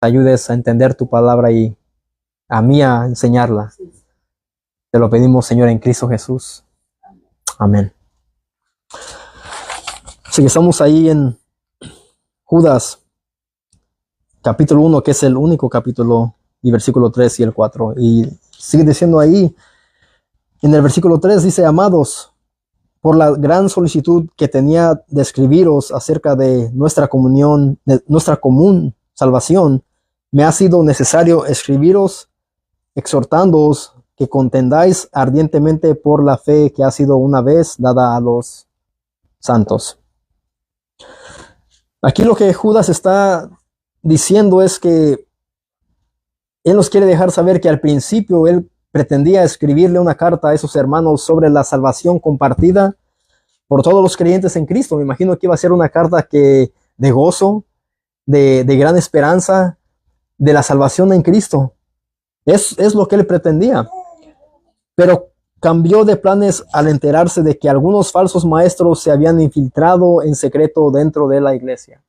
ayudes a entender tu palabra y a mí a enseñarla. Te lo pedimos, Señor, en Cristo Jesús. Amén. Si estamos ahí en Judas, capítulo 1, que es el único capítulo, y versículo 3 y el 4. Y sigue diciendo ahí, en el versículo 3 dice: amados, por la gran solicitud que tenía de escribiros acerca de nuestra comunión, de nuestra común salvación, me ha sido necesario escribiros, exhortándoos que contendáis ardientemente por la fe que ha sido una vez dada a los santos. Aquí lo que Judas está diciendo es que él nos quiere dejar saber que al principio él pretendía escribirle una carta a esos hermanos sobre la salvación compartida por todos los creyentes en Cristo. Me imagino que iba a ser una carta de gozo, de gran esperanza, de la salvación en Cristo. Es lo que él pretendía. Pero cambió de planes al enterarse de que algunos falsos maestros se habían infiltrado en secreto dentro de la iglesia.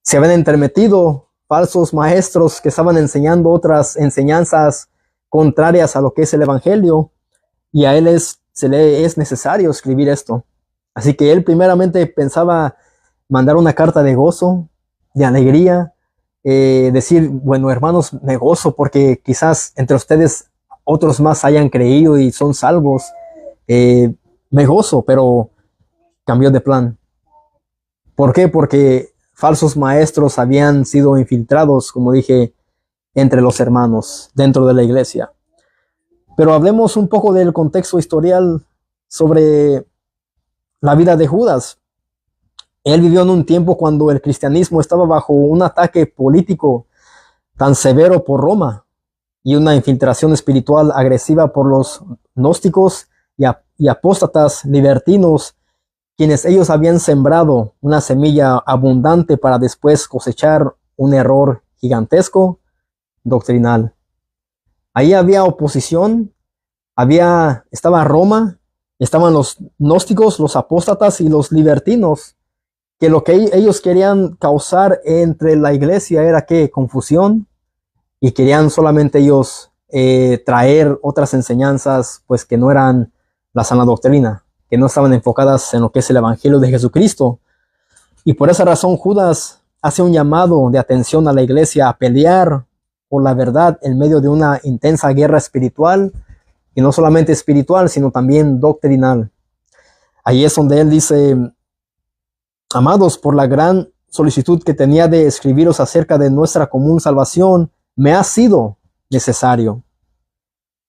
Se habían entremetido falsos maestros que estaban enseñando otras enseñanzas contrarias a lo que es el evangelio, y a él es necesario escribir esto. Así que él primeramente pensaba mandar una carta de gozo, de alegría, decir: bueno, hermanos, me gozo porque quizás entre ustedes otros más hayan creído y son salvos. Me gozo, pero cambió de plan. ¿Por qué? Porque falsos maestros habían sido infiltrados, como dije, entre los hermanos, dentro de la iglesia. Pero hablemos un poco del contexto historial sobre la vida de Judas. Él vivió en un tiempo cuando el cristianismo estaba bajo un ataque político tan severo por Roma y una infiltración espiritual agresiva por los gnósticos y apóstatas libertinos, quienes ellos habían sembrado una semilla abundante para después cosechar un error gigantesco doctrinal. Ahí había oposición, estaba Roma, estaban los gnósticos, los apóstatas y los libertinos, que lo que ellos querían causar entre la iglesia era que confusión, y querían solamente ellos traer otras enseñanzas pues que no eran la sana doctrina, que no estaban enfocadas en lo que es el evangelio de Jesucristo. Y por esa razón Judas hace un llamado de atención a la iglesia a pelear por la verdad en medio de una intensa guerra espiritual, y no solamente espiritual, sino también doctrinal. Ahí es donde él dice: amados, por la gran solicitud que tenía de escribiros acerca de nuestra común salvación, me ha sido necesario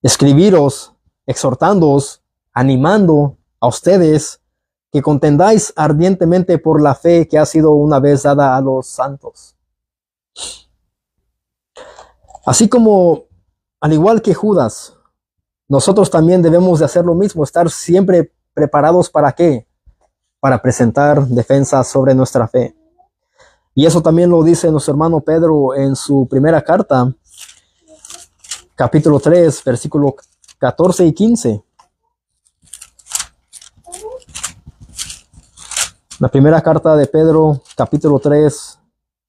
escribiros, exhortándoos, animando a ustedes que contendáis ardientemente por la fe que ha sido una vez dada a los santos. Así como, al igual que Judas, nosotros también debemos de hacer lo mismo, estar siempre preparados ¿para qué? Para presentar defensa sobre nuestra fe. Y eso también lo dice nuestro hermano Pedro en su primera carta, capítulo 3, versículos 14 y 15. La primera carta de Pedro, capítulo 3,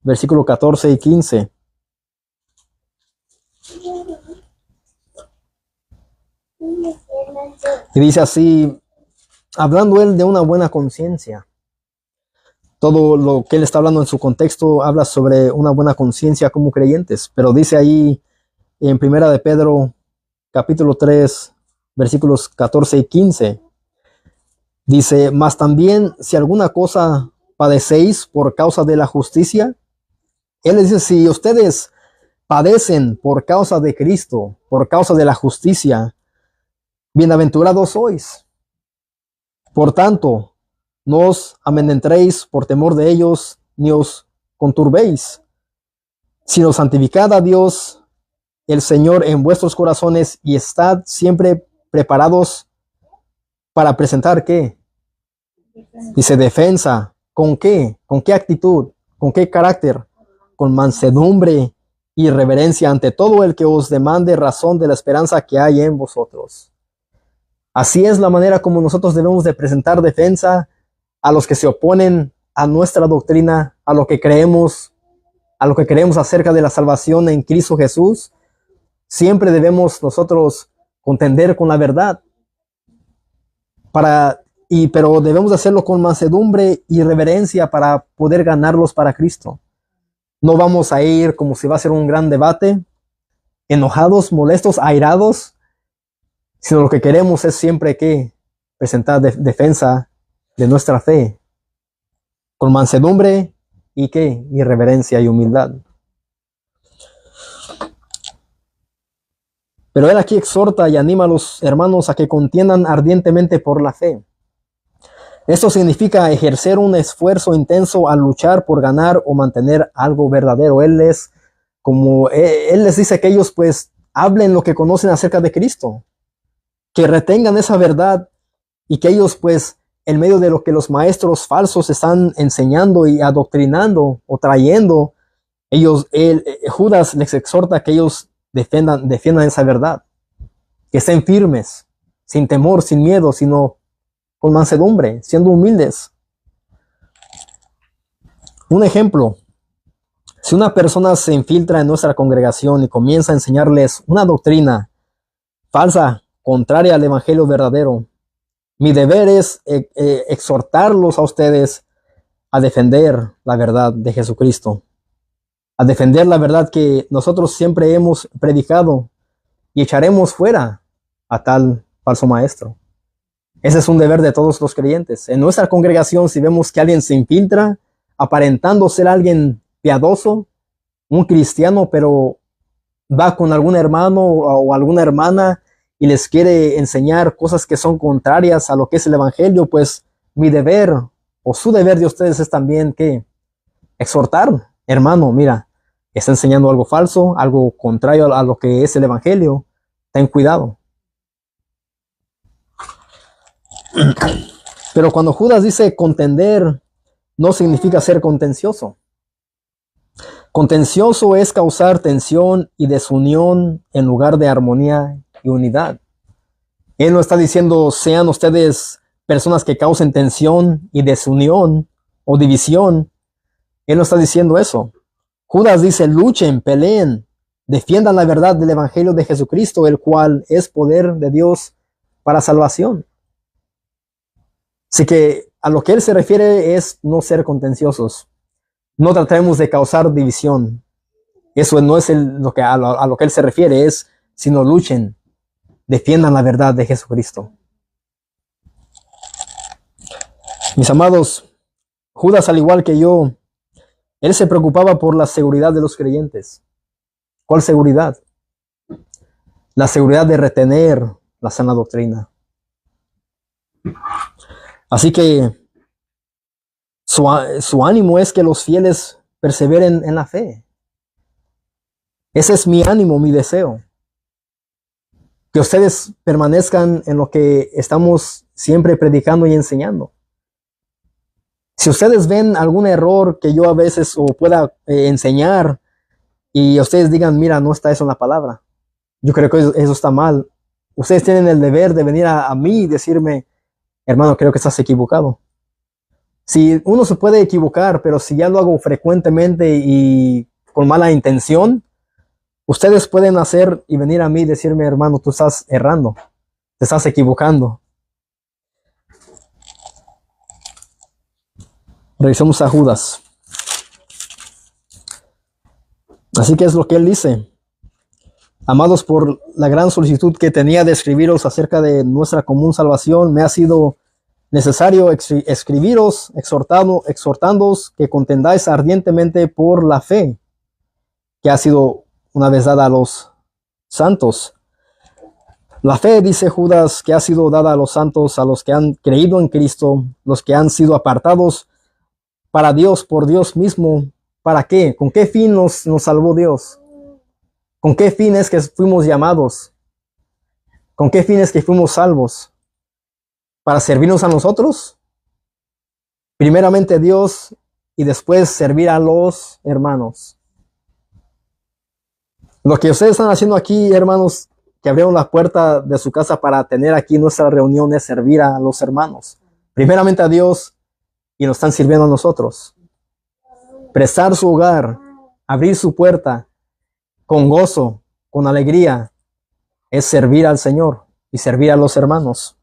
versículos 14 y 15. Y dice así, hablando él de una buena conciencia. Todo lo que él está hablando en su contexto habla sobre una buena conciencia como creyentes, pero dice ahí en primera de Pedro, capítulo 3, versículos 14 y 15, dice: mas también si alguna cosa padecéis por causa de la justicia, él dice, si ustedes padecen por causa de Cristo, por causa de la justicia, bienaventurados sois. Por tanto, no os amedrentéis por temor de ellos, ni os conturbéis, sino santificad a Dios el Señor en vuestros corazones, y estad siempre preparados para presentar ¿qué? Dice defensa. ¿Con qué? ¿Con qué actitud? ¿Con qué carácter? Con mansedumbre y reverencia ante todo el que os demande razón de la esperanza que hay en vosotros. Así es la manera como nosotros debemos de presentar defensa a los que se oponen a nuestra doctrina, a lo que creemos, a lo que creemos acerca de la salvación en Cristo Jesús, siempre debemos nosotros contender con la verdad. Pero debemos hacerlo con mansedumbre y reverencia para poder ganarlos para Cristo. No vamos a ir como si va a ser un gran debate, enojados, molestos, airados, sino lo que queremos es siempre que presentar defensa de nuestra fe con mansedumbre y reverencia y humildad. Pero él aquí exhorta y anima a los hermanos a que contiendan ardientemente por la fe. Esto significa ejercer un esfuerzo intenso al luchar por ganar o mantener algo verdadero. Él les dice que ellos pues hablen lo que conocen acerca de Cristo, que retengan esa verdad y que ellos pues en medio de lo que los maestros falsos están enseñando y adoctrinando o trayendo, Judas les exhorta que ellos defiendan esa verdad, que estén firmes, sin temor, sin miedo, sino con mansedumbre, siendo humildes. Un ejemplo: si una persona se infiltra en nuestra congregación y comienza a enseñarles una doctrina falsa, contraria al evangelio verdadero, mi deber es exhortarlos a ustedes a defender la verdad de Jesucristo, a defender la verdad que nosotros siempre hemos predicado, y echaremos fuera a tal falso maestro. Ese es un deber de todos los creyentes. En nuestra congregación, si vemos que alguien se infiltra, aparentando ser alguien piadoso, un cristiano, pero va con algún hermano o alguna hermana y les quiere enseñar cosas que son contrarias a lo que es el evangelio, pues mi deber o su deber de ustedes es también que exhortar: hermano, mira, está enseñando algo falso, algo contrario a lo que es el evangelio, ten cuidado. Pero cuando Judas dice contender, no significa ser contencioso. Contencioso es causar tensión y desunión en lugar de armonía y unidad. Él no está diciendo sean ustedes personas que causen tensión y desunión o división. Él no está diciendo eso. Judas dice: luchen, peleen, defiendan la verdad del evangelio de Jesucristo, el cual es poder de Dios para salvación. Así que a lo que él se refiere es no ser contenciosos. No tratemos de causar división. Eso no es a lo que él se refiere, sino luchen, defiendan la verdad de Jesucristo. Mis amados, Judas, al igual que yo, él se preocupaba por la seguridad de los creyentes. ¿Cuál seguridad? La seguridad de retener la sana doctrina. Así que su ánimo es que los fieles perseveren en la fe. Ese es mi ánimo, mi deseo. Que ustedes permanezcan en lo que estamos siempre predicando y enseñando. Si ustedes ven algún error que yo a veces pueda enseñar y ustedes digan: mira, no está eso en la palabra, yo creo que eso está mal, ustedes tienen el deber de venir a mí y decirme: hermano, creo que estás equivocado. Si uno se puede equivocar, pero si ya lo hago frecuentemente y con mala intención, ustedes pueden hacer y venir a mí y decirme: hermano, tú estás errando, te estás equivocando. Revisemos a Judas. Así que es lo que él dice: amados, por la gran solicitud que tenía de escribiros acerca de nuestra común salvación, me ha sido necesario escribiros exhortándoos que contendáis ardientemente por la fe que ha sido una vez dada a los santos. La fe, dice Judas, que ha sido dada a los santos, a los que han creído en Cristo, los que han sido apartados para Dios por Dios mismo. ¿Para qué? ¿Con qué fin nos salvó Dios? ¿Con qué fin es que fuimos llamados? ¿Con qué fin es que fuimos salvos? ¿Para servirnos a nosotros? Primeramente Dios y después servir a los hermanos. Lo que ustedes están haciendo aquí, hermanos, que abrieron la puerta de su casa para tener aquí nuestra reunión, es servir a los hermanos. Primeramente a Dios y nos están sirviendo a nosotros. Prestar su hogar, abrir su puerta con gozo, con alegría, es servir al Señor y servir a los hermanos.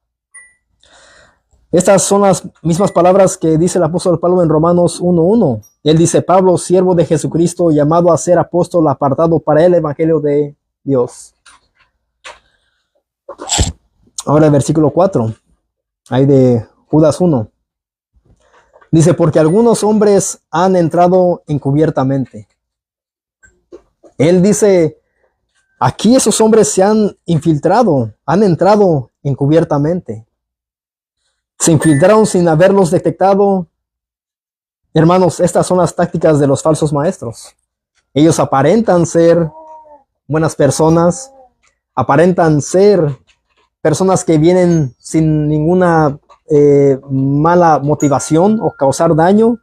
Estas son las mismas palabras que dice el apóstol Pablo en Romanos 1:1. Él dice: Pablo, siervo de Jesucristo, llamado a ser apóstol, apartado para el evangelio de Dios. Ahora el versículo 4, ahí de Judas 1. Dice: porque algunos hombres han entrado encubiertamente. Él dice, aquí esos hombres se han infiltrado, han entrado encubiertamente. Se infiltraron sin haberlos detectado. Hermanos, estas son las tácticas de los falsos maestros. Ellos aparentan ser buenas personas, aparentan ser personas que vienen sin ninguna mala motivación o causar daño.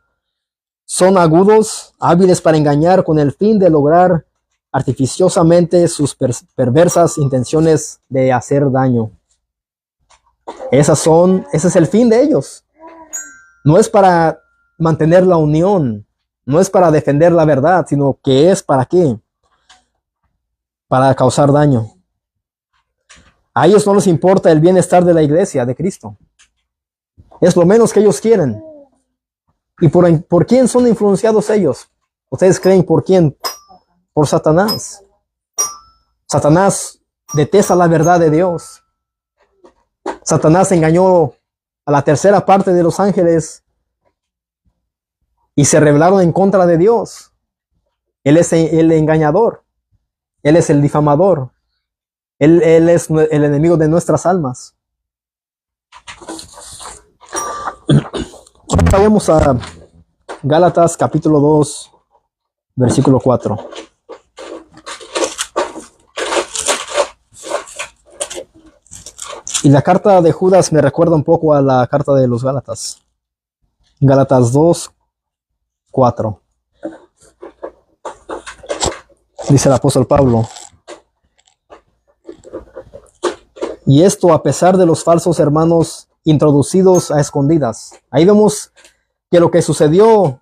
Son agudos, hábiles para engañar con el fin de lograr artificiosamente sus perversas intenciones de hacer daño. Ese es el fin de ellos. No es para mantener la unión, no es para defender la verdad, sino que es para qué? Para causar daño. A ellos no les importa el bienestar de la iglesia de Cristo. Es lo menos que ellos quieren. ¿Y por quién son influenciados ellos? ¿Ustedes creen por quién? Por Satanás. Satanás detesta la verdad de Dios. Satanás engañó a la tercera parte de los ángeles y se rebelaron en contra de Dios. Él es el engañador. Él es el difamador. Él es el enemigo de nuestras almas. Ahora vamos a Gálatas capítulo 2, versículo 4. Y la carta de Judas me recuerda un poco a la carta de los Gálatas. Gálatas 2, 4. Dice el apóstol Pablo: y esto a pesar de los falsos hermanos introducidos a escondidas. Ahí vemos que lo que sucedió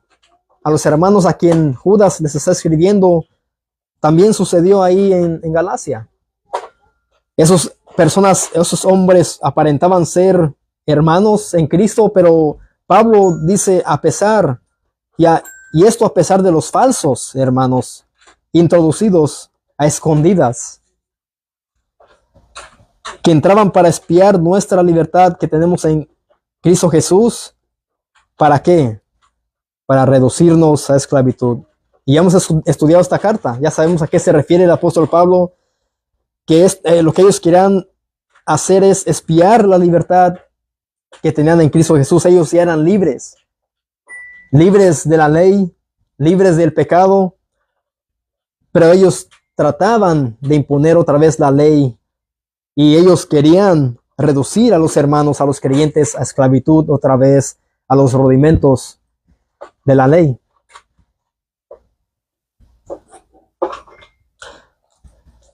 a los hermanos a quien Judas les está escribiendo, también sucedió ahí en Galacia. Esos hombres aparentaban ser hermanos en Cristo, pero Pablo dice a pesar, y esto a pesar de los falsos hermanos introducidos a escondidas, que entraban para espiar nuestra libertad que tenemos en Cristo Jesús. ¿Para qué? Para reducirnos a esclavitud. Y ya hemos estudiado esta carta, ya sabemos a qué se refiere el apóstol Pablo, que es lo que ellos querían hacer es espiar la libertad que tenían en Cristo Jesús. Ellos ya eran libres, libres de la ley, libres del pecado, pero ellos trataban de imponer otra vez la ley y ellos querían reducir a los hermanos, a los creyentes, a esclavitud otra vez, a los rudimentos de la ley.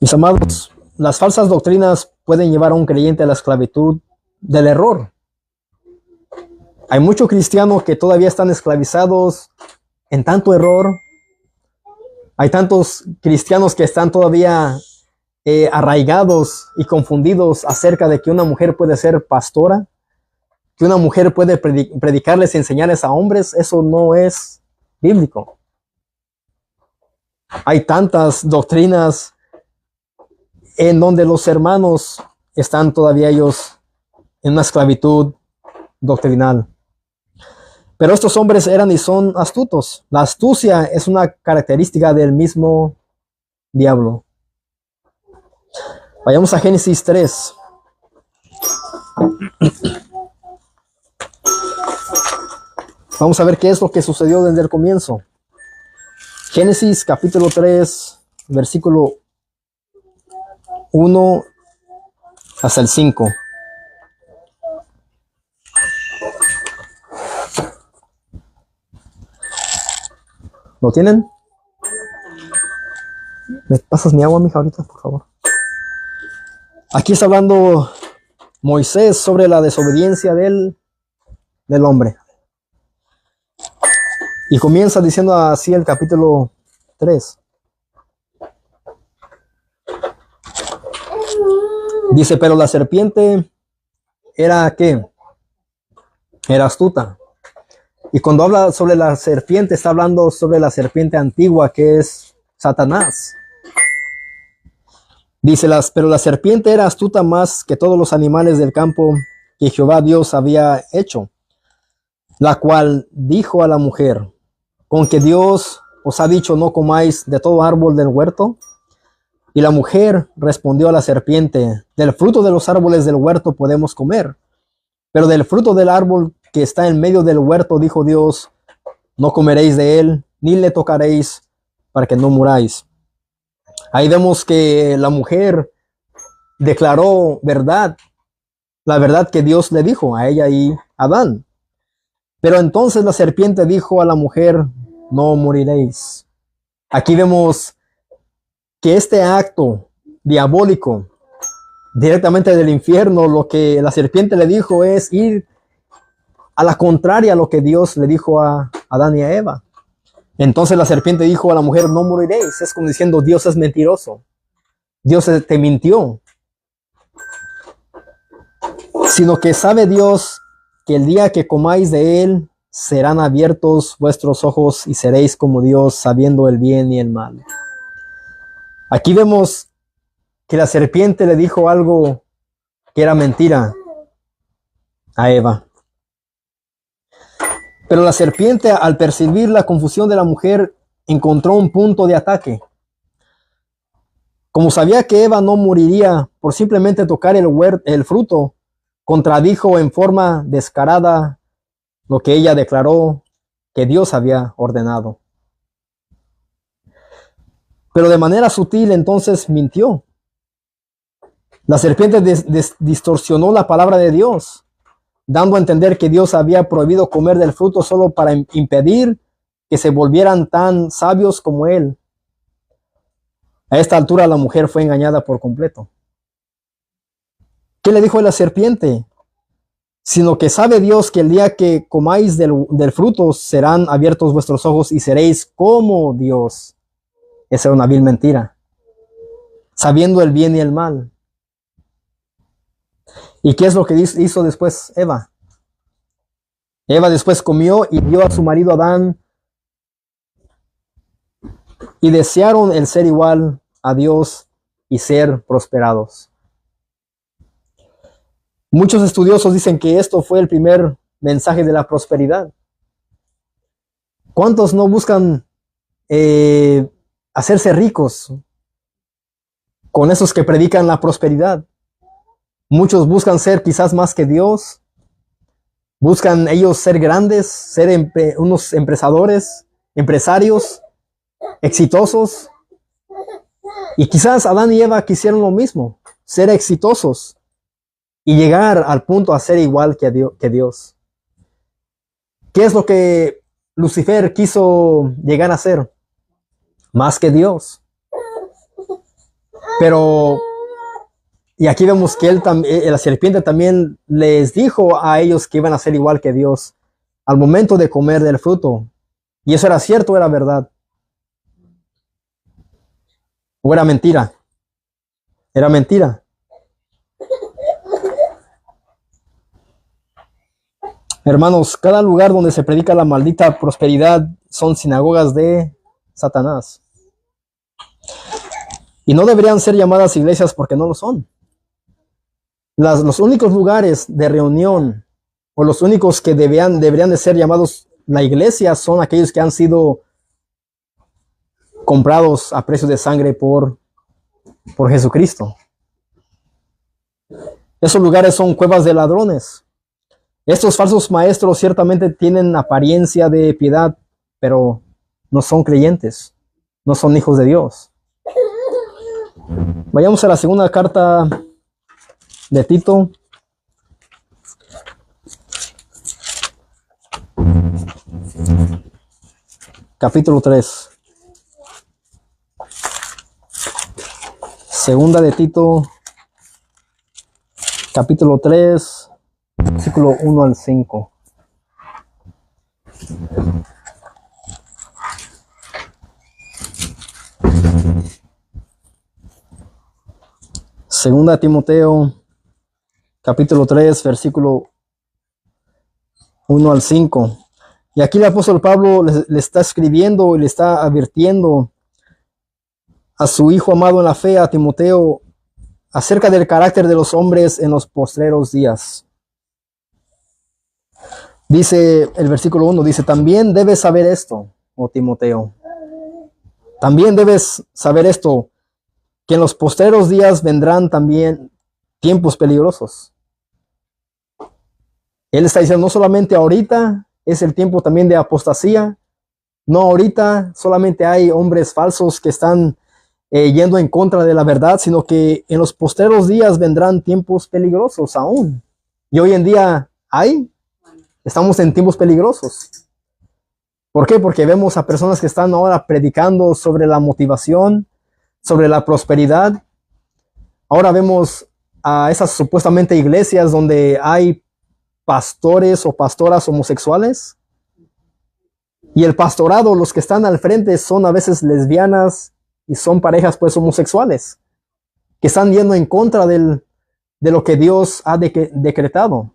Mis amados, las falsas doctrinas pueden llevar a un creyente a la esclavitud del error. Hay muchos cristianos que todavía están esclavizados en tanto error. Hay tantos cristianos que están todavía arraigados y confundidos acerca de que una mujer puede ser pastora, que una mujer puede predicarles y enseñarles a hombres. Eso no es bíblico. Hay tantas doctrinas en donde los hermanos están todavía ellos en una esclavitud doctrinal. Pero estos hombres eran y son astutos. La astucia es una característica del mismo diablo. Vayamos a Génesis 3. Vamos a ver qué es lo que sucedió desde el comienzo. Génesis capítulo 3, versículo 1 hasta el 5. ¿Lo tienen? ¿Me pasas mi agua, mija, ahorita, por favor? Aquí está hablando Moisés sobre la desobediencia del hombre. Y comienza diciendo así el capítulo 3. Dice, pero la serpiente era ¿qué? Era astuta. Y cuando habla sobre la serpiente, está hablando sobre la serpiente antigua que es Satanás. Dice, pero la serpiente era astuta más que todos los animales del campo que Jehová Dios había hecho, la cual dijo a la mujer, ¿con que Dios os ha dicho no comáis de todo árbol del huerto? Y la mujer respondió a la serpiente, del fruto de los árboles del huerto podemos comer, pero del fruto del árbol que está en medio del huerto, dijo Dios, no comeréis de él, ni le tocaréis, para que no muráis. Ahí vemos que la mujer declaró verdad, la verdad que Dios le dijo a ella y a Adán. Pero entonces la serpiente dijo a la mujer, no moriréis. Aquí vemos que este acto diabólico, directamente del infierno, lo que la serpiente le dijo es ir a la contraria a lo que Dios le dijo a Adán y a Eva. Entonces la serpiente dijo a la mujer, no moriréis. Es como diciendo, Dios es mentiroso. Dios te mintió. Sino que sabe Dios que el día que comáis de él, serán abiertos vuestros ojos y seréis como Dios, sabiendo el bien y el mal. Aquí vemos que la serpiente le dijo algo que era mentira a Eva. Pero la serpiente, al percibir la confusión de la mujer, encontró un punto de ataque. Como sabía que Eva no moriría por simplemente tocar el fruto, contradijo en forma descarada lo que ella declaró que Dios había ordenado. Pero de manera sutil entonces mintió. La serpiente distorsionó la palabra de Dios, dando a entender que Dios había prohibido comer del fruto solo para impedir que se volvieran tan sabios como él. A esta altura la mujer fue engañada por completo. ¿Qué le dijo la serpiente? Sino que sabe Dios que el día que comáis del fruto serán abiertos vuestros ojos y seréis como Dios. Esa era una vil mentira. Sabiendo el bien y el mal. ¿Y qué es lo que hizo después Eva? Eva después comió y dio a su marido Adán y desearon el ser igual a Dios y ser prosperados. Muchos estudiosos dicen que esto fue el primer mensaje de la prosperidad. ¿Cuántos no buscan hacerse ricos con esos que predican la prosperidad? Muchos buscan ser quizás más que Dios. Buscan ellos ser grandes, ser unos empresarios exitosos. Y quizás Adán y Eva quisieron lo mismo, ser exitosos y llegar al punto a ser igual que Dios. ¿Qué es lo que Lucifer quiso llegar a ser? Más que Dios. Pero, y aquí vemos que la serpiente también les dijo a ellos que iban a ser igual que Dios al momento de comer del fruto. Y eso era cierto, era verdad. ¿O era mentira? Era mentira. Hermanos, cada lugar donde se predica la maldita prosperidad son sinagogas de Satanás. Y no deberían ser llamadas iglesias porque no lo son. Los únicos lugares de reunión o los únicos que deberían de ser llamados la iglesia son aquellos que han sido comprados a precio de sangre por Jesucristo. Esos lugares son cuevas de ladrones. Estos falsos maestros ciertamente tienen apariencia de piedad, pero no son creyentes, no son hijos de Dios. Vayamos a la segunda carta de Tito. Capítulo 3. Segunda de Tito, capítulo 3, versículo 1 al 5. Segunda Timoteo, capítulo 3, versículo 1 al 5. Y aquí el apóstol Pablo le está escribiendo y le está advirtiendo a su hijo amado en la fe, a Timoteo, acerca del carácter de los hombres en los postreros días. Dice el versículo 1, dice, también debes saber esto, oh Timoteo. También debes saber esto, que en los postreros días vendrán también tiempos peligrosos. Él está diciendo, no solamente ahorita es el tiempo también de apostasía, no ahorita solamente hay hombres falsos que están yendo en contra de la verdad, sino que en los postreros días vendrán tiempos peligrosos aún. Y hoy en día estamos en tiempos peligrosos. ¿Por qué? Porque vemos a personas que están ahora predicando sobre la motivación, sobre la prosperidad. Ahora vemos a esas supuestamente iglesias donde hay pastores o pastoras homosexuales. Y el pastorado, los que están al frente son a veces lesbianas y son parejas pues homosexuales, que están yendo en contra de lo que Dios ha decretado.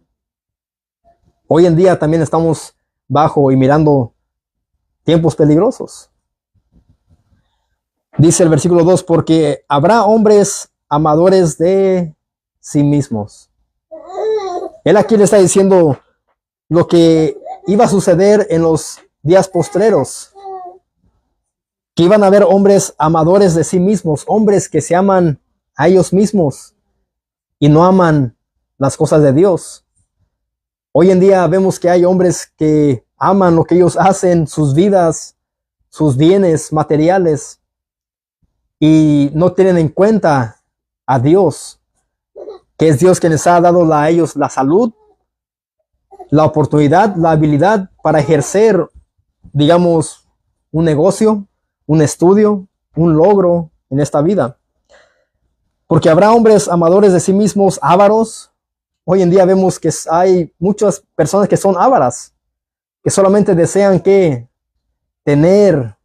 Hoy en día también estamos bajo y mirando tiempos peligrosos. Dice el versículo 2, porque habrá hombres amadores de sí mismos. Él aquí le está diciendo lo que iba a suceder en los días postreros, que iban a haber hombres amadores de sí mismos, hombres que se aman a ellos mismos y no aman las cosas de Dios. Hoy en día vemos que hay hombres que aman lo que ellos hacen, sus vidas, sus bienes materiales, y no tienen en cuenta a Dios, que es Dios quien les ha dado a ellos la salud, la oportunidad, la habilidad para ejercer, digamos, un negocio, un estudio, un logro en esta vida. Porque habrá hombres amadores de sí mismos, ávaros. Hoy en día vemos que hay muchas personas que son ávaras, que solamente desean que tener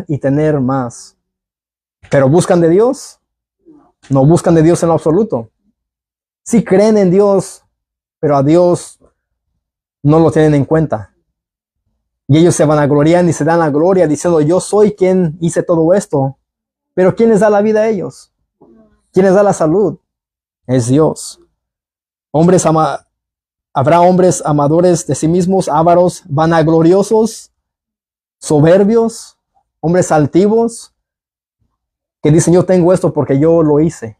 y tener más. Pero ¿buscan de Dios? No buscan de Dios en lo absoluto. Sí creen en Dios, pero a Dios no lo tienen en cuenta. Y ellos se vanaglorian y se dan la gloria diciendo, yo soy quien hice todo esto. Pero ¿quién les da la vida a ellos? ¿Quién les da la salud? Es Dios. Habrá hombres amadores de sí mismos, ávaros, vanagloriosos, soberbios, hombres altivos, que dicen, yo tengo esto porque yo lo hice.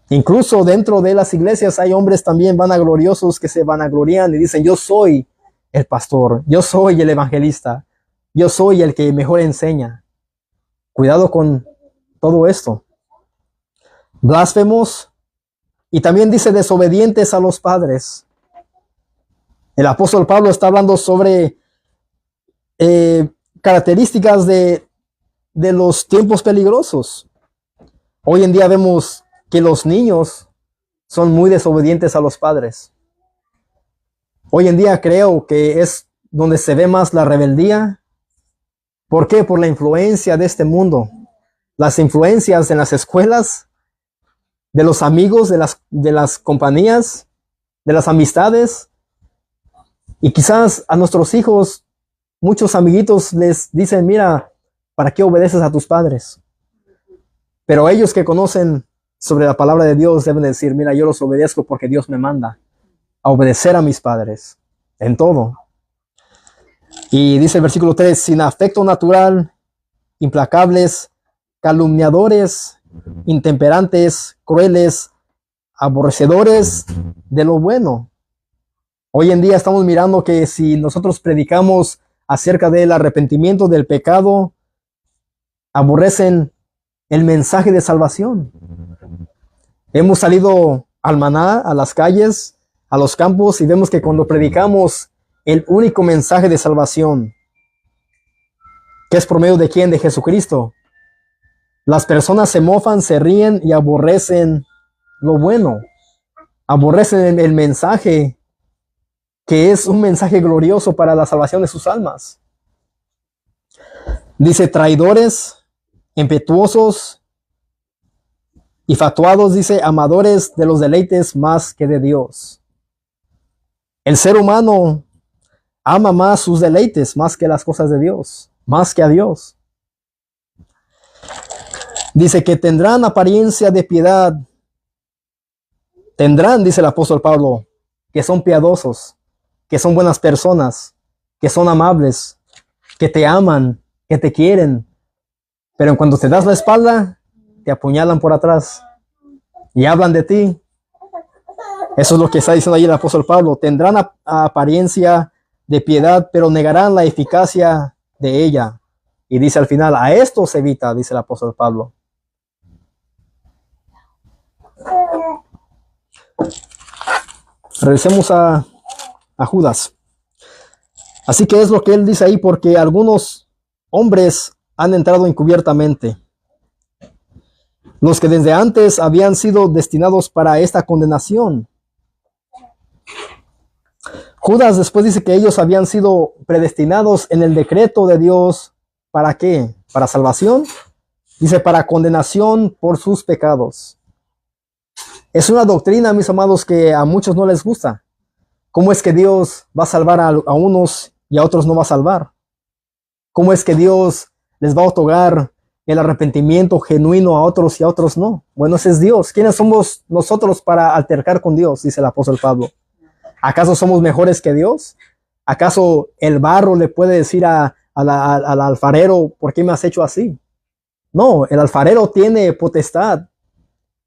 Incluso dentro de las iglesias hay hombres también vanagloriosos que se vanaglorian y dicen, yo soy el pastor, yo soy el evangelista, yo soy el que mejor enseña. Cuidado con todo esto. Blasfemos, y también dice desobedientes a los padres. El apóstol Pablo está hablando sobre características de los tiempos peligrosos. Hoy en día vemos que los niños son muy desobedientes a los padres. Hoy en día creo que es donde se ve más la rebeldía. ¿Por qué? Por la influencia de este mundo. Las influencias en las escuelas, de los amigos, de las compañías, de las amistades. Y quizás a nuestros hijos, muchos amiguitos les dicen, mira, ¿para qué obedeces a tus padres? Pero ellos que conocen sobre la palabra de Dios deben decir, mira, yo los obedezco porque Dios me manda a obedecer a mis padres en todo. Y dice el versículo 3, sin afecto natural, implacables, calumniadores, intemperantes, crueles, aborrecedores de lo bueno. Hoy en día estamos mirando que si nosotros predicamos acerca del arrepentimiento del pecado, aborrecen el mensaje de salvación. Hemos salido al maná, a las calles, a los campos, y vemos que cuando predicamos el único mensaje de salvación, que es por medio de quién, de Jesucristo, las personas se mofan, se ríen y aborrecen lo bueno. Aborrecen el mensaje, que es un mensaje glorioso para la salvación de sus almas. Dice traidores, impetuosos, Infatuados, dice, amadores de los deleites más que de Dios. El ser humano ama más sus deleites, más que las cosas de Dios, más que a Dios. Dice que tendrán apariencia de piedad. Tendrán, dice el apóstol Pablo, que son piadosos, que son buenas personas, que son amables, que te aman, que te quieren. Pero cuando te das la espalda, te apuñalan por atrás y hablan de ti. Eso es lo que está diciendo ahí el apóstol Pablo. Tendrán apariencia de piedad, pero negarán la eficacia de ella. Y dice al final, a esto se evita, dice el apóstol Pablo. Regresemos a Judas. Así que es lo que él dice ahí, porque algunos hombres han entrado encubiertamente, los que desde antes habían sido destinados para esta condenación. Judas después dice que ellos habían sido predestinados en el decreto de Dios. ¿Para qué? ¿Para salvación? Dice, para condenación por sus pecados. Es una doctrina, mis amados, que a muchos no les gusta. ¿Cómo es que Dios va a salvar a unos y a otros no va a salvar? ¿Cómo es que Dios les va a otorgar el arrepentimiento genuino a otros y a otros no? Bueno, ese es Dios. ¿Quiénes somos nosotros para altercar con Dios? Dice el apóstol Pablo. ¿Acaso somos mejores que Dios? ¿Acaso el barro le puede decir al alfarero, ¿por qué me has hecho así? No, el alfarero tiene potestad,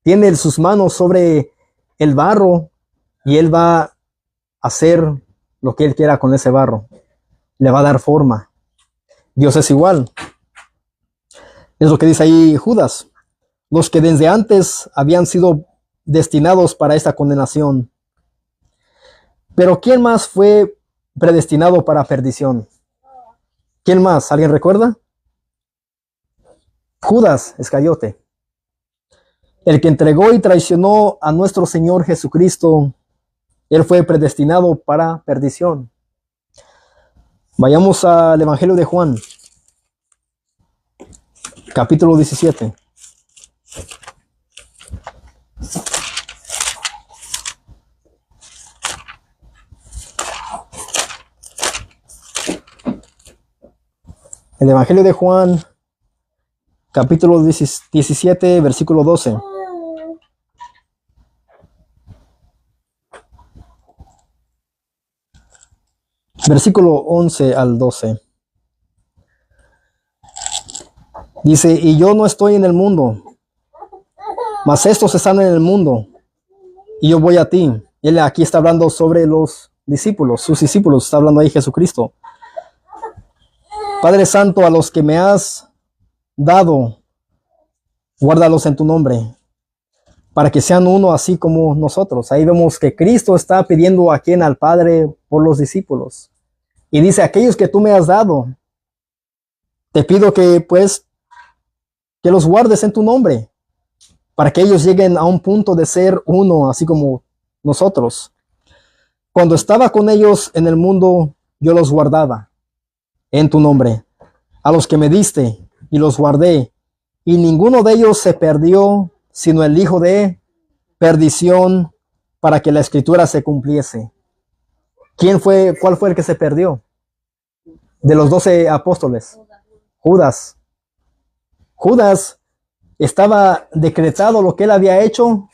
tiene sus manos sobre el barro y él va a hacer lo que él quiera con ese barro. Le va a dar forma. Dios es igual. Es lo que dice ahí Judas. Los que desde antes habían sido destinados para esta condenación. Pero ¿quién más fue predestinado para perdición? ¿Quién más? ¿Alguien recuerda? Judas Iscariote, el que entregó y traicionó a nuestro Señor Jesucristo. Él fue predestinado para perdición. Vayamos al Evangelio de Juan, capítulo 17. El Evangelio de Juan, capítulo 17, versículo 12. Versículo 11 al 12. Dice, y yo no estoy en el mundo, mas estos están en el mundo, y yo voy a ti. Él aquí está hablando sobre los discípulos, sus discípulos, está hablando ahí Jesucristo. Padre Santo, a los que me has dado, guárdalos en tu nombre, para que sean uno así como nosotros. Ahí vemos que Cristo está pidiendo a quien, al Padre, por los discípulos. Y dice, aquellos que tú me has dado, te pido que pues, que los guardes en tu nombre, para que ellos lleguen a un punto de ser uno, así como nosotros. Cuando estaba con ellos en el mundo, yo los guardaba en tu nombre, a los que me diste, y los guardé, y ninguno de ellos se perdió, sino el hijo de perdición, para que la escritura se cumpliese. ¿Cuál fue el que se perdió? De los 12 apóstoles. Judas. Judas estaba decretado lo que él había hecho.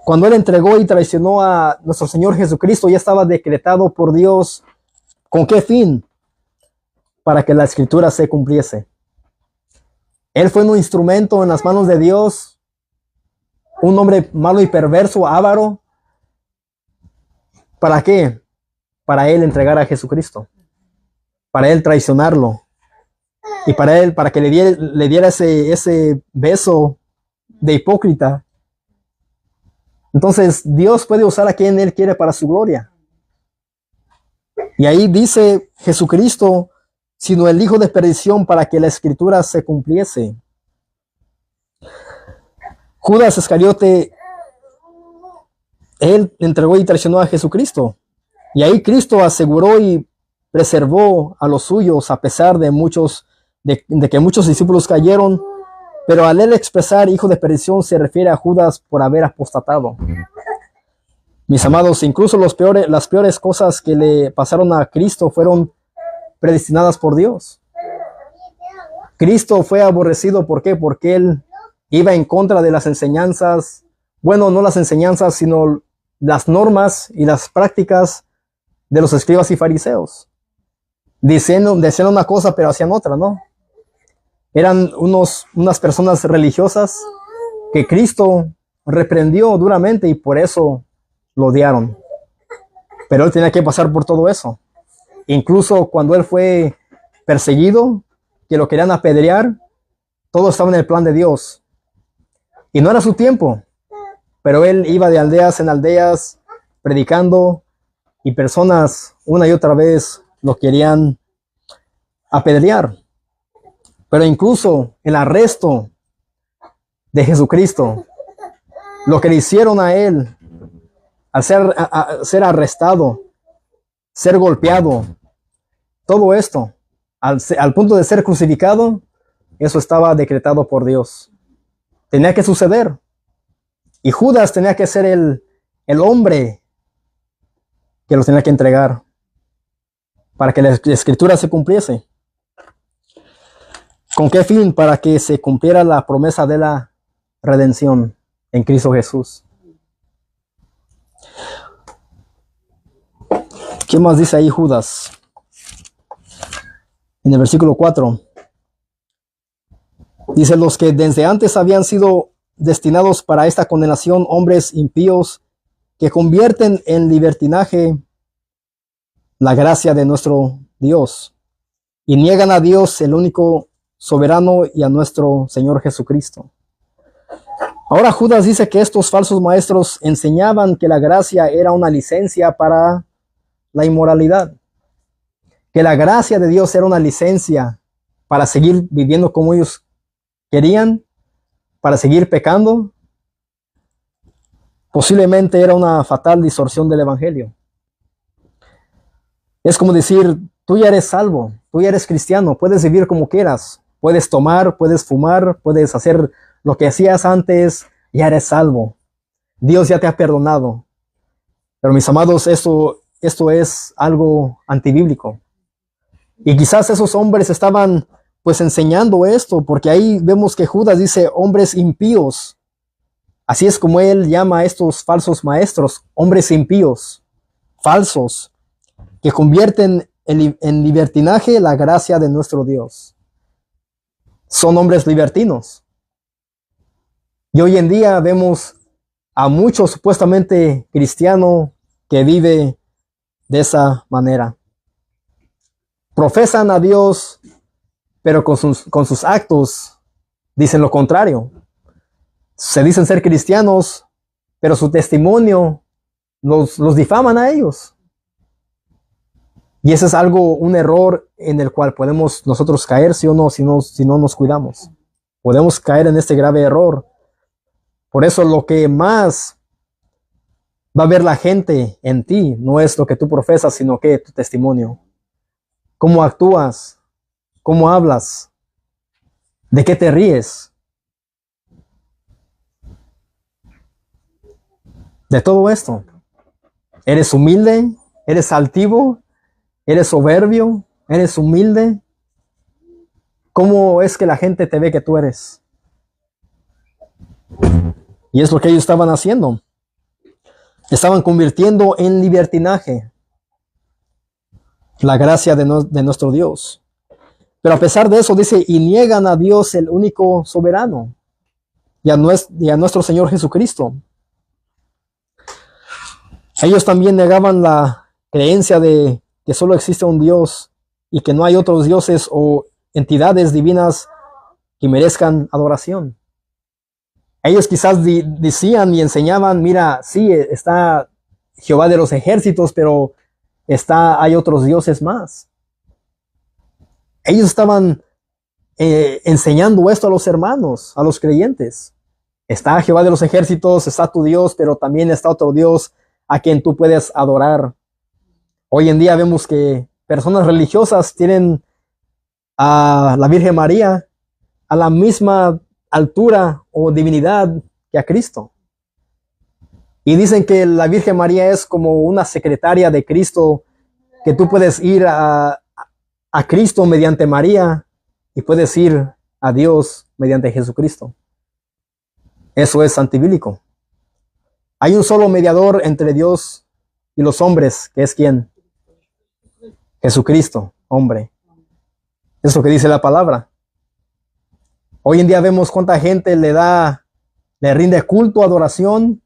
Cuando él entregó y traicionó a nuestro Señor Jesucristo, ya estaba decretado por Dios. ¿Con qué fin? Para que la escritura se cumpliese. Él fue un instrumento en las manos de Dios, un hombre malo y perverso, avaro. ¿Para qué? Para él entregar a Jesucristo, para él traicionarlo, y para que le diera ese beso de hipócrita. Entonces Dios puede usar a quien él quiere para su gloria. Y ahí dice Jesucristo, sino el hijo de perdición, para que la escritura se cumpliese. Judas Iscariote, él entregó y traicionó a Jesucristo. Y ahí Cristo aseguró y preservó a los suyos, a pesar de que muchos discípulos cayeron. Pero al él expresar hijo de perdición se refiere a Judas por haber apostatado. Mis amados, incluso las peores cosas que le pasaron a Cristo fueron predestinadas por Dios. Cristo fue aborrecido, ¿por qué? Porque él iba en contra de las enseñanzas, bueno, no las enseñanzas, sino las normas y las prácticas de los escribas y fariseos. Decían una cosa, pero hacían otra, ¿no? Eran unas personas religiosas que Cristo reprendió duramente y por eso lo odiaron. Pero él tenía que pasar por todo eso. Incluso cuando él fue perseguido, que lo querían apedrear, todo estaba en el plan de Dios. Y no era su tiempo, pero él iba de aldeas en aldeas predicando y personas una y otra vez lo querían apedrear. Pero incluso el arresto de Jesucristo, lo que le hicieron a él, al ser arrestado, ser golpeado, todo esto, al punto de ser crucificado, eso estaba decretado por Dios. Tenía que suceder. Y Judas tenía que ser el hombre que lo tenía que entregar para que la escritura se cumpliese. ¿Con qué fin? Para que se cumpliera la promesa de la redención en Cristo Jesús. ¿Qué más dice ahí Judas? En el versículo 4. Dice, los que desde antes habían sido destinados para esta condenación, hombres impíos que convierten en libertinaje la gracia de nuestro Dios y niegan a Dios, el único soberano, y a nuestro Señor Jesucristo. Ahora Judas dice que estos falsos maestros enseñaban que la gracia era una licencia para la inmoralidad, que la gracia de Dios era una licencia para seguir viviendo como ellos querían, para seguir pecando. Posiblemente era una fatal distorsión del evangelio. Es como decir, tú ya eres salvo, tú ya eres cristiano, puedes vivir como quieras, puedes tomar, puedes fumar, puedes hacer lo que hacías antes, ya eres salvo. Dios ya te ha perdonado. Pero mis amados, esto es algo antibíblico. Y quizás esos hombres estaban pues enseñando esto, porque ahí vemos que Judas dice hombres impíos. Así es como él llama a estos falsos maestros, hombres impíos, falsos, que convierten en libertinaje la gracia de nuestro Dios. Son hombres libertinos. Y hoy en día vemos a muchos supuestamente cristianos que vive de esa manera. Profesan a Dios, pero con sus actos dicen lo contrario. Se dicen ser cristianos, pero su testimonio los difaman a ellos. Y ese es un error en el cual podemos nosotros caer, sí o no, si no nos cuidamos. Podemos caer en este grave error. Por eso lo que más va a ver la gente en ti no es lo que tú profesas, sino que tu testimonio. Cómo actúas, cómo hablas, de qué te ríes. De todo esto. ¿Eres humilde? ¿Eres altivo? ¿Eres soberbio? ¿Eres humilde? ¿Cómo es que la gente te ve que tú eres? Y es lo que ellos estaban haciendo. Estaban convirtiendo en libertinaje la gracia de nuestro Dios. Pero a pesar de eso dice, y niegan a Dios el único soberano y a nuestro Señor Jesucristo. Ellos también negaban la creencia de que solo existe un Dios y que no hay otros dioses o entidades divinas que merezcan adoración. Ellos quizás decían y enseñaban, mira, sí, está Jehová de los ejércitos, pero hay otros dioses más. Ellos estaban enseñando esto a los hermanos, a los creyentes. Está Jehová de los ejércitos, está tu Dios, pero también está otro Dios a quien tú puedes adorar. Hoy en día vemos que personas religiosas tienen a la Virgen María, a altura o divinidad que a Cristo. Y dicen que la Virgen María es como una secretaria de Cristo, que tú puedes ir a Cristo mediante María y puedes ir a Dios mediante Jesucristo. Eso es antibíblico. Hay un solo mediador entre Dios y los hombres, que es ¿quién? Jesucristo, hombre. Eso es lo que dice la palabra. Hoy en día vemos cuánta gente le rinde culto, adoración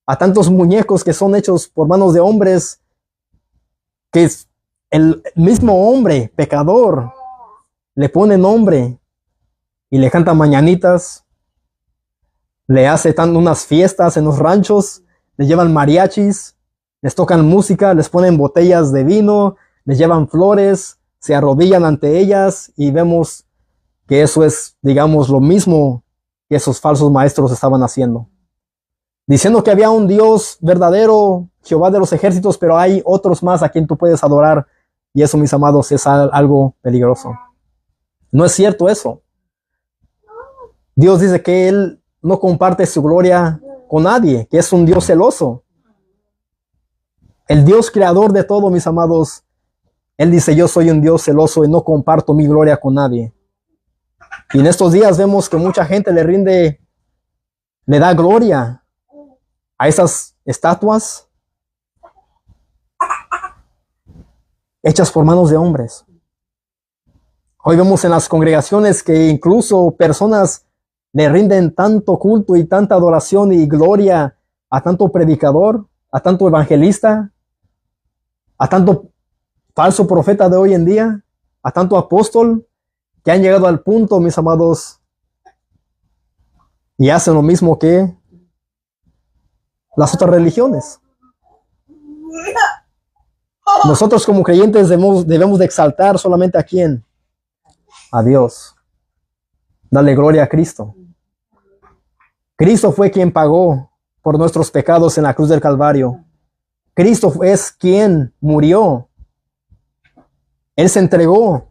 a tantos muñecos que son hechos por manos de hombres, que es el mismo hombre, pecador, le pone nombre y le canta mañanitas, le hace unas fiestas en los ranchos, le llevan mariachis, les tocan música, les ponen botellas de vino, les llevan flores, se arrodillan ante ellas y vemos que eso es, digamos, lo mismo que esos falsos maestros estaban haciendo. Diciendo que había un Dios verdadero, Jehová de los ejércitos, pero hay otros más a quien tú puedes adorar. Y eso, mis amados, es algo peligroso. No es cierto eso. Dios dice que Él no comparte su gloria con nadie, que es un Dios celoso. El Dios creador de todo, mis amados, Él dice, yo soy un Dios celoso y no comparto mi gloria con nadie. Y en estos días vemos que mucha gente le da gloria a esas estatuas hechas por manos de hombres. Hoy vemos en las congregaciones que incluso personas le rinden tanto culto y tanta adoración y gloria a tanto predicador, a tanto evangelista, a tanto falso profeta de hoy en día, a tanto apóstol, que han llegado al punto, mis amados, y hacen lo mismo que las otras religiones. Nosotros como creyentes debemos de exaltar solamente a quién, a Dios. Dale gloria a Cristo. Cristo fue quien pagó por nuestros pecados en la cruz del Calvario. Cristo es quien murió. Él se entregó.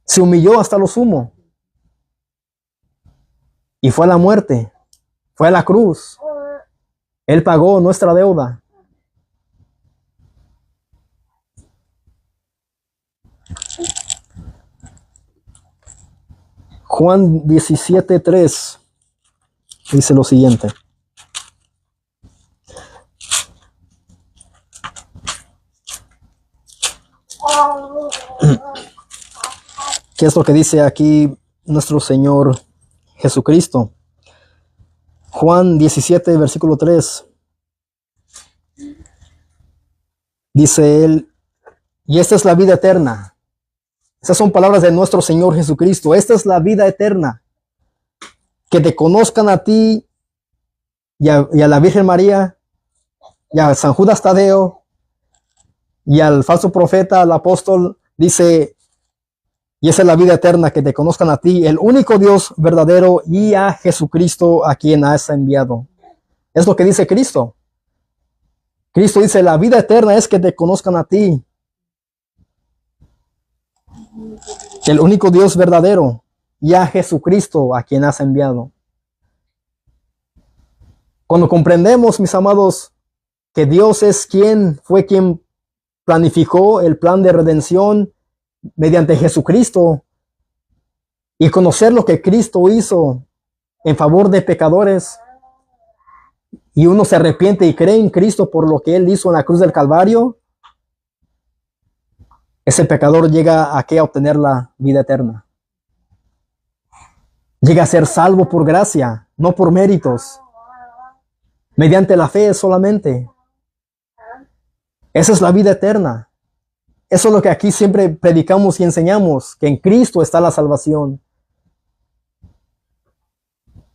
Se humilló hasta lo sumo. Y fue a la muerte. Fue a la cruz. Él pagó nuestra deuda. Juan 17:3 dice lo siguiente. ¿Qué es lo que dice aquí nuestro Señor Jesucristo? Juan 17, versículo 3. Dice él, y esta es la vida eterna. Esas son palabras de nuestro Señor Jesucristo. Esta es la vida eterna. Que te conozcan a ti y a la Virgen María y a San Judas Tadeo y al falso profeta, al apóstol. Dice, y esa es la vida eterna, que te conozcan a ti, el único Dios verdadero, y a Jesucristo a quien has enviado. Es lo que dice Cristo. Cristo dice, la vida eterna es que te conozcan a ti, el único Dios verdadero, y a Jesucristo a quien has enviado. Cuando comprendemos, mis amados, que Dios es fue quien planificó el plan de redención mediante Jesucristo, y conocer lo que Cristo hizo en favor de pecadores, y uno se arrepiente y cree en Cristo por lo que Él hizo en la cruz del Calvario, ese pecador llega a obtener la vida eterna. Llega a ser salvo por gracia, no por méritos, mediante la fe solamente. Esa es la vida eterna. Eso es lo que aquí siempre predicamos y enseñamos, que en Cristo está la salvación.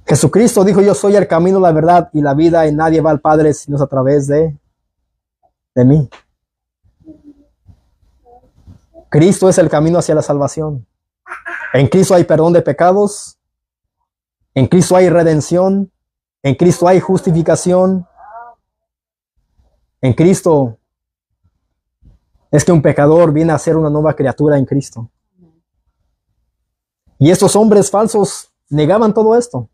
Jesucristo dijo, yo soy el camino, la verdad y la vida, y nadie va al Padre sino es a través de mí. Cristo es el camino hacia la salvación. En Cristo hay perdón de pecados. En Cristo hay redención. En Cristo hay justificación. En Cristo es que un pecador viene a ser una nueva criatura en Cristo. Y estos hombres falsos negaban todo esto.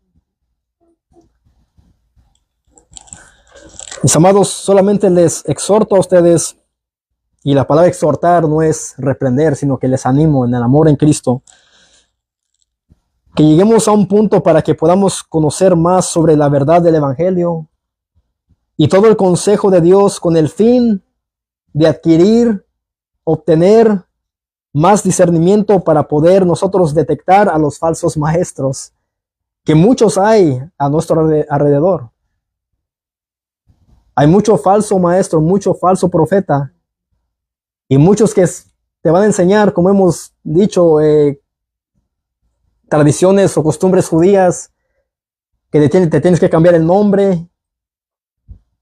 Mis amados, solamente les exhorto a ustedes, y la palabra exhortar no es reprender, sino que les animo en el amor en Cristo, que lleguemos a un punto para que podamos conocer más sobre la verdad del Evangelio y todo el consejo de Dios con el fin de adquirir, obtener más discernimiento para poder nosotros detectar a los falsos maestros, que muchos hay a nuestro alrededor. Hay mucho falso maestro, mucho falso profeta, y muchos que te van a enseñar, como hemos dicho, tradiciones o costumbres judías, que te tienes que cambiar el nombre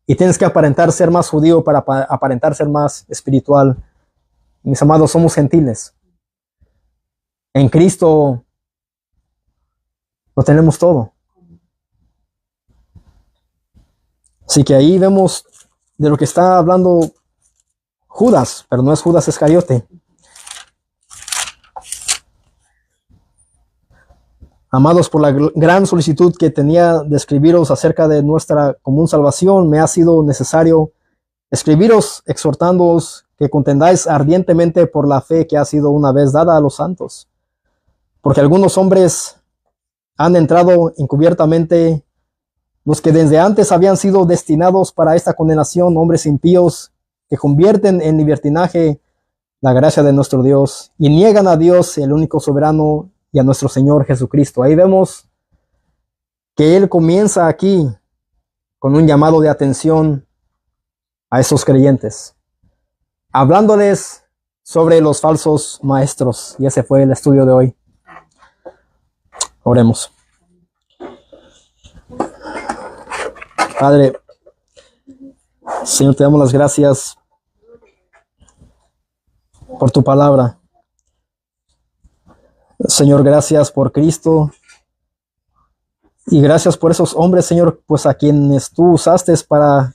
y tienes que aparentar ser más judío para aparentar ser más espiritual. Mis amados, somos gentiles. En Cristo lo tenemos todo. Así que ahí vemos de lo que está hablando Judas, pero no es Judas Iscariote. Amados, por la gran solicitud que tenía de escribiros acerca de nuestra común salvación, me ha sido necesario escribiros exhortándoos que contendáis ardientemente por la fe que ha sido una vez dada a los santos. Porque algunos hombres han entrado encubiertamente, los que desde antes habían sido destinados para esta condenación, hombres impíos que convierten en libertinaje la gracia de nuestro Dios y niegan a Dios, el único soberano, y a nuestro Señor Jesucristo. Ahí vemos que Él comienza aquí con un llamado de atención a esos creyentes, hablándoles sobre los falsos maestros. Y ese fue el estudio de hoy. Oremos. Padre, Señor, te damos las gracias por tu palabra. Señor, gracias por Cristo y gracias por esos hombres, Señor, pues a quienes tú usaste para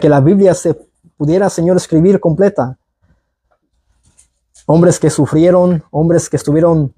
que la Biblia se pudiera, Señor, escribir completa. Hombres que sufrieron, hombres que estuvieron